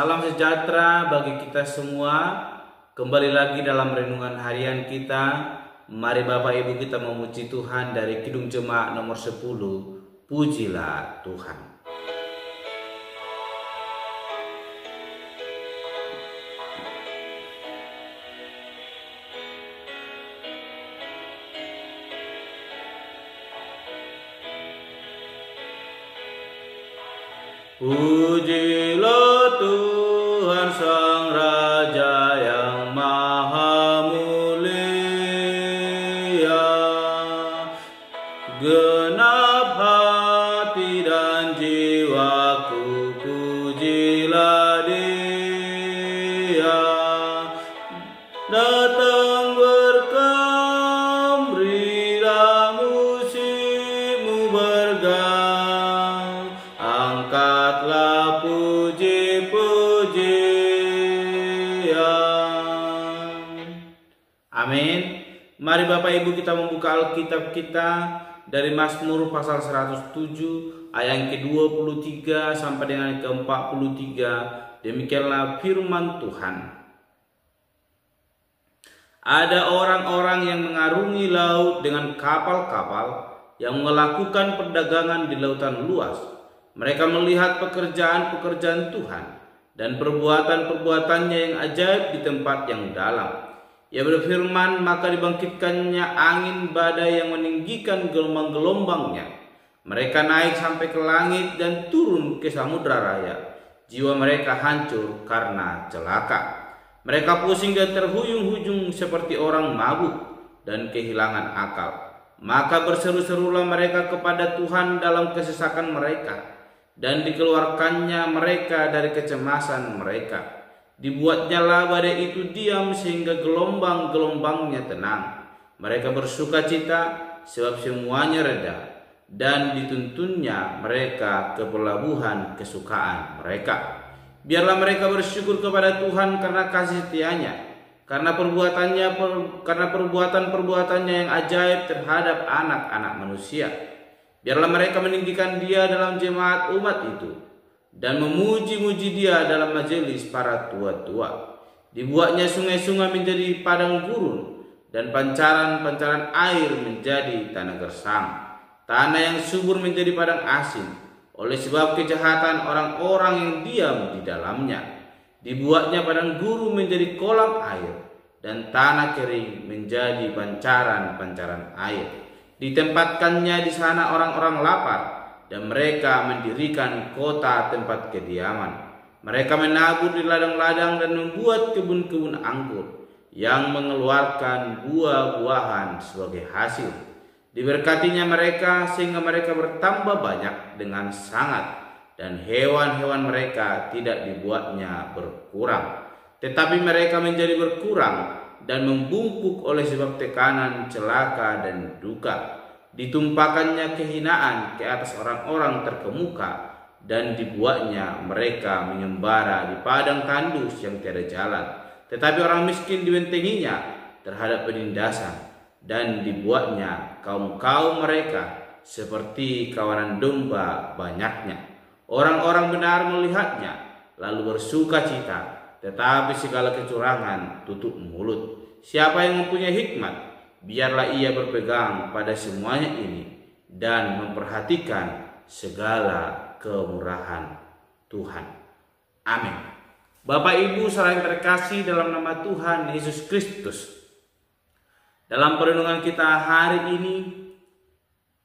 Salam sejahtera bagi kita semua. Kembali lagi dalam renungan harian kita. Mari Bapak Ibu kita memuji Tuhan dari Kidung Jemaat nomor 10. Pujilah Tuhan. Pujilah Tuhan Sang Raja yang Maha Mulia, genap hati dan jiwaku pujilah Dia. Datang berkam, berilah musikmu bergang, angkatlah puji-pujian. Amin. Mari Bapak Ibu kita membuka Alkitab kita dari Mazmur pasal 107 ayat yang ke-23 sampai dengan ke-43. Demikianlah firman Tuhan. Ada orang-orang yang mengarungi laut dengan kapal-kapal yang melakukan perdagangan di lautan luas. Mereka melihat pekerjaan-pekerjaan Tuhan dan perbuatan-perbuatannya yang ajaib di tempat yang dalam. Ia berfirman, maka dibangkitkannya angin badai yang meninggikan gelombang-gelombangnya. Mereka naik sampai ke langit dan turun ke samudra raya. Jiwa mereka hancur karena celaka. Mereka pusing dan terhuyung-huyung seperti orang mabuk dan kehilangan akal. Maka berseru-serulah mereka kepada Tuhan dalam kesesakan mereka, dan dikeluarkannya mereka dari kecemasan mereka. Dibuatnyalah badai itu diam sehingga gelombang-gelombangnya tenang. Mereka bersuka cita sebab semuanya reda, dan dituntunnya mereka ke pelabuhan kesukaan mereka. Biarlah mereka bersyukur kepada Tuhan karena kasih setianya, karena perbuatan-perbuatannya yang ajaib terhadap anak-anak manusia. Biarlah mereka meninggikan Dia dalam jemaat umat itu, dan memuji-muji Dia dalam majelis para tua-tua. Dibuatnya sungai-sungai menjadi padang gurun, dan pancaran-pancaran air menjadi tanah gersang. Tanah yang subur menjadi padang asin, oleh sebab kejahatan orang-orang yang diam di dalamnya. Dibuatnya padang gurun menjadi kolam air, dan tanah kering menjadi pancaran-pancaran air. Ditempatkannya di sana orang-orang lapar, dan mereka mendirikan kota tempat kediaman. Mereka menabur di ladang-ladang dan membuat kebun-kebun anggur yang mengeluarkan buah-buahan sebagai hasil. Diberkatinya mereka sehingga mereka bertambah banyak dengan sangat, dan hewan-hewan mereka tidak dibuatnya berkurang, tetapi mereka menjadi berkurang dan membungkuk oleh sebab tekanan, celaka, dan duka. Ditumpahkannya kehinaan ke atas orang-orang terkemuka, dan dibuatnya mereka menyembara di padang tandus yang tiada jalan. Tetapi orang miskin dibentenginya terhadap penindasan, dan dibuatnya kaum-kaum mereka seperti kawanan domba banyaknya. Orang-orang benar melihatnya lalu bersuka cita, tetapi segala kecurangan tutup mulut. Siapa yang mempunyai hikmat, biarlah ia berpegang pada semuanya ini dan memperhatikan segala kemurahan Tuhan. Amin. Bapak Ibu saudara yang terkasih dalam nama Tuhan Yesus Kristus, dalam perenungan kita hari ini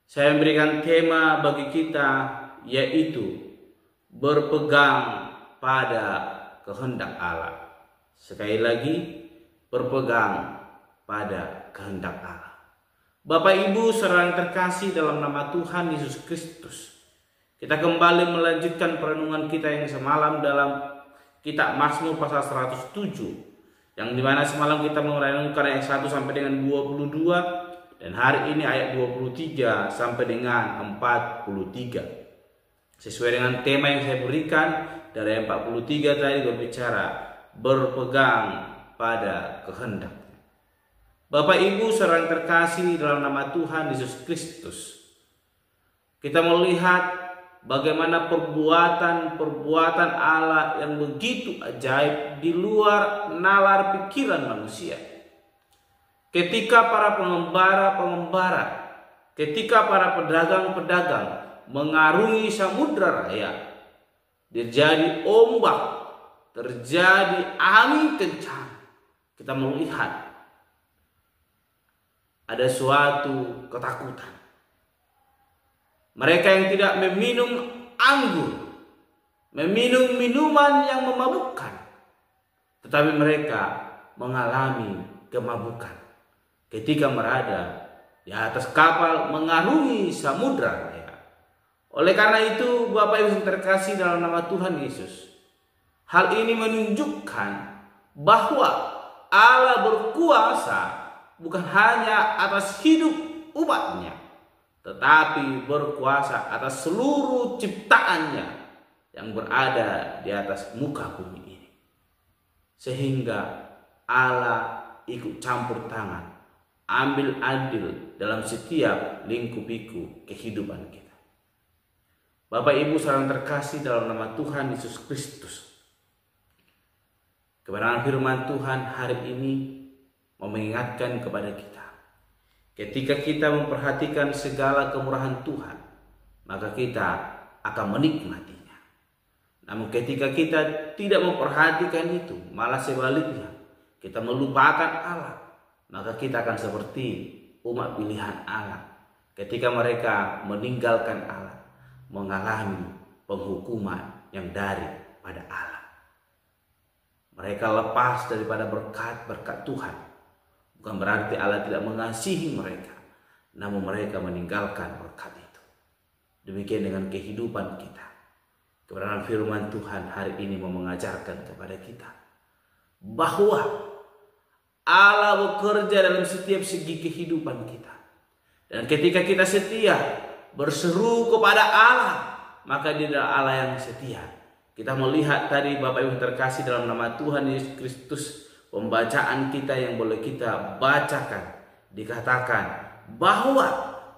saya memberikan tema bagi kita, yaitu berpegang pada kehendak Allah. Sekali lagi, berpegang pada kehendak Allah. Bapak Ibu saudara yang terkasih dalam nama Tuhan Yesus Kristus, kita kembali melanjutkan perenungan kita yang semalam dalam kitab Mazmur pasal 107, yang dimana semalam kita merenungkan ayat 1 sampai dengan 22, dan hari ini ayat 23 sampai dengan 43. Sesuai dengan tema yang saya berikan dari ayat 43 tadi, berbicara berpegang pada kehendak. Bapak Ibu saudara yang terkasih dalam nama Tuhan Yesus Kristus, kita melihat bagaimana perbuatan-perbuatan Allah yang begitu ajaib di luar nalar pikiran manusia. Ketika para pengembara-pengembara, ketika para pedagang-pedagang mengarungi samudra raya, terjadi ombak, terjadi angin kencang, kita melihat ada suatu ketakutan. Mereka yang tidak meminum anggur, meminum minuman yang memabukkan, tetapi mereka mengalami kemabukan ketika berada di atas kapal mengarungi samudra raya. Oleh karena itu, Bapak Ibu yang terkasih dalam nama Tuhan Yesus, hal ini menunjukkan bahwa Allah berkuasa bukan hanya atas hidup umatnya, tetapi berkuasa atas seluruh ciptaannya yang berada di atas muka bumi ini. Sehingga Allah ikut campur tangan, ambil andil dalam setiap lingkup-liku kehidupan kita. Bapak Ibu saudara terkasih dalam nama Tuhan Yesus Kristus, kebenaran firman Tuhan hari ini mengingatkan kepada kita, ketika kita memperhatikan segala kemurahan Tuhan, maka kita akan menikmatinya. Namun ketika kita tidak memperhatikan itu, malah sebaliknya kita melupakan Allah, maka kita akan seperti umat pilihan Allah ketika mereka meninggalkan Allah, mengalami penghukuman yang daripada Allah. Mereka lepas daripada berkat-berkat Tuhan. Bukan berarti Allah tidak mengasihi mereka, namun mereka meninggalkan berkat itu. Demikian dengan kehidupan kita. Kebenaran firman Tuhan hari ini mau mengajarkan kepada kita bahwa Allah bekerja dalam setiap segi kehidupan kita. Dan ketika kita setia berseru kepada Allah, maka Dia adalah Allah yang setia. Kita melihat tadi Bapak Ibu terkasih dalam nama Tuhan Yesus Kristus, pembacaan kita yang boleh kita bacakan, dikatakan bahwa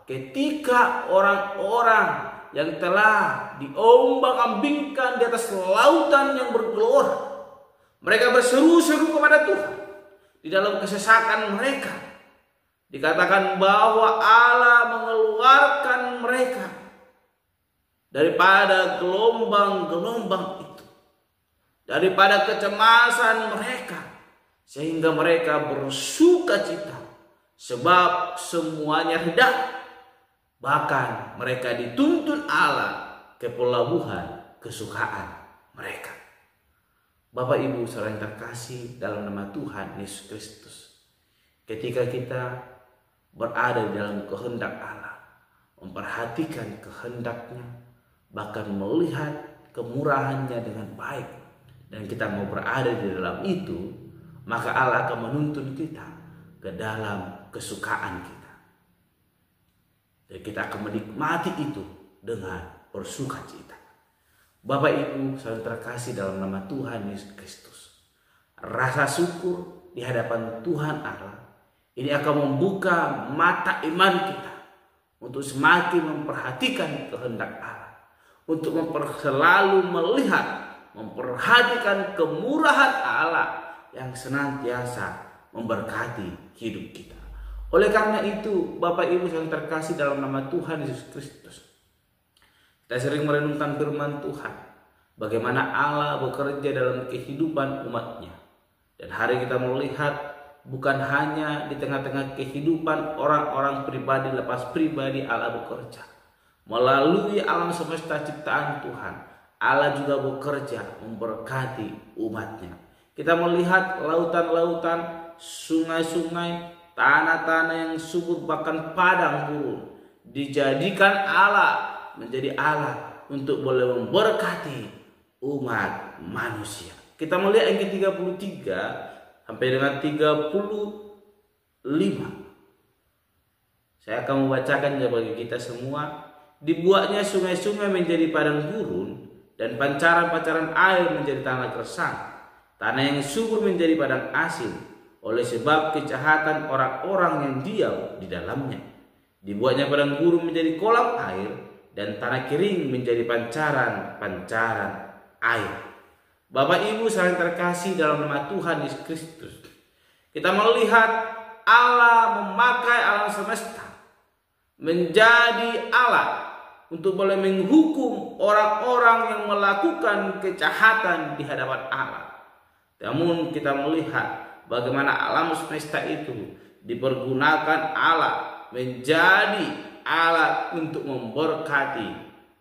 ketika orang-orang yang telah diombang-ambingkan di atas lautan yang bergelora, mereka berseru-seru kepada Tuhan di dalam kesesakan mereka, dikatakan bahwa Allah mengeluarkan mereka daripada gelombang-gelombang itu, daripada kecemasan mereka, sehingga mereka bersuka cita sebab semuanya reda. Bahkan mereka dituntun Allah ke pelabuhan kesukaan mereka. Bapak Ibu saudara yang terkasih dalam nama Tuhan Yesus Kristus, ketika kita berada di dalam kehendak Allah, memperhatikan kehendaknya, bahkan melihat kemurahannya dengan baik, dan kita mau berada di dalam itu, maka Allah akan menuntun kita ke dalam kesukaan kita. Dan kita akan menikmati itu dengan bersukacita. Bapak Ibu saudara terkasih dalam nama Tuhan Yesus Kristus, rasa syukur di hadapan Tuhan Allah ini akan membuka mata iman kita untuk semakin memperhatikan kehendak Allah, untuk selalu melihat, memperhatikan kemurahan Allah yang senantiasa memberkati hidup kita. Oleh karena itu, Bapak Ibu yang terkasih dalam nama Tuhan Yesus Kristus, kita sering merenungkan firman Tuhan, bagaimana Allah bekerja dalam kehidupan umatnya. Dan hari kita melihat bukan hanya di tengah-tengah kehidupan orang-orang pribadi lepas pribadi Allah bekerja. Melalui alam semesta ciptaan Tuhan, Allah juga bekerja memberkati umatnya. Kita melihat lautan-lautan, sungai-sungai, tanah-tanah yang subur, bahkan padang gurun, dijadikan Allah menjadi Allah untuk boleh memberkati umat manusia. Kita melihat yang ke-33 sampai dengan 35. Saya akan membacakannya bagi kita semua. Dibuatnya sungai-sungai menjadi padang gurun, dan pancaran-pancaran air menjadi tanah gersang. Tanah yang subur menjadi padang asin oleh sebab kejahatan orang-orang yang diam di dalamnya. Dibuatnya padang gurun menjadi kolam air, dan tanah kering menjadi pancaran-pancaran air. Bapak Ibu saling terkasih dalam nama Tuhan Yesus Kristus, kita melihat Allah memakai alam semesta menjadi alat untuk boleh menghukum orang-orang yang melakukan kejahatan di hadapan Allah. Namun kita melihat bagaimana alam semesta itu dipergunakan Allah menjadi alat untuk memberkati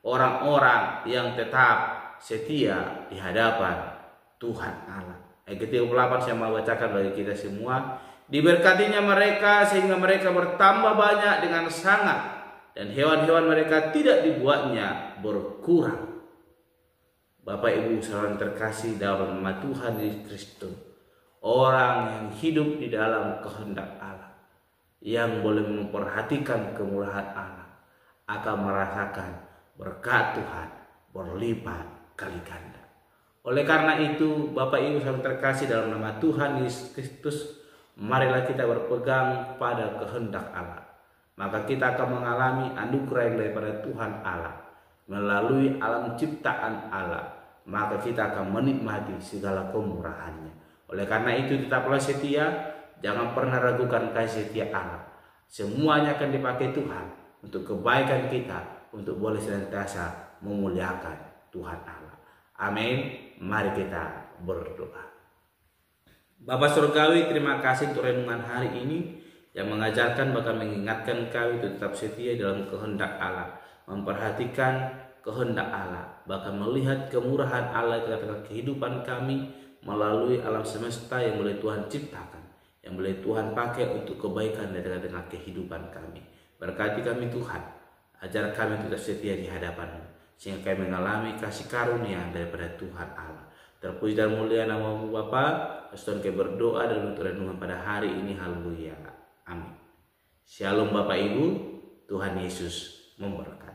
orang-orang yang tetap setia di hadapan Tuhan Allah. Ayat 38 saya mau bacakan bagi kita semua. Diberkatinya mereka sehingga mereka bertambah banyak dengan sangat, dan hewan-hewan mereka tidak dibuatnya berkurang. Bapak Ibu saudara terkasih dalam nama Tuhan Yesus Kristus, orang yang hidup di dalam kehendak Allah, yang boleh memperhatikan kemurahan Allah, akan merasakan berkat Tuhan berlipat kali ganda. Oleh karena itu, Bapak Ibu saudara terkasih dalam nama Tuhan Yesus Kristus, marilah kita berpegang pada kehendak Allah. Maka kita akan mengalami anugerah yang daripada Tuhan Allah melalui alam ciptaan Allah. Maka kita akan menikmati segala kemurahannya. Oleh karena itu, tetaplah setia, jangan pernah ragukan kasih setia Allah. Semuanya akan dipakai Tuhan untuk kebaikan kita, untuk boleh senantiasa memuliakan Tuhan Allah. Amin. Mari kita berdoa. Bapa Surgawi, terima kasih untuk renungan hari ini yang mengajarkan bahkan mengingatkan kami untuk tetap setia dalam kehendak Allah, memperhatikan kehendak Allah, bahkan melihat kemurahan Allah di tengah kehidupan kami melalui alam semesta yang boleh Tuhan ciptakan, yang boleh Tuhan pakai untuk kebaikan di tengah kehidupan kami. Berkati kami Tuhan, ajar kami tetap setia di hadapan-Mu, sehingga kami mengalami kasih karunia daripada Tuhan Allah. Terpuji dan mulia nama-Mu Bapa. Pastor kami berdoa dan untuk renungan pada hari ini. Haleluya. Amin. Shalom Bapak Ibu. Tuhan Yesus memberkati.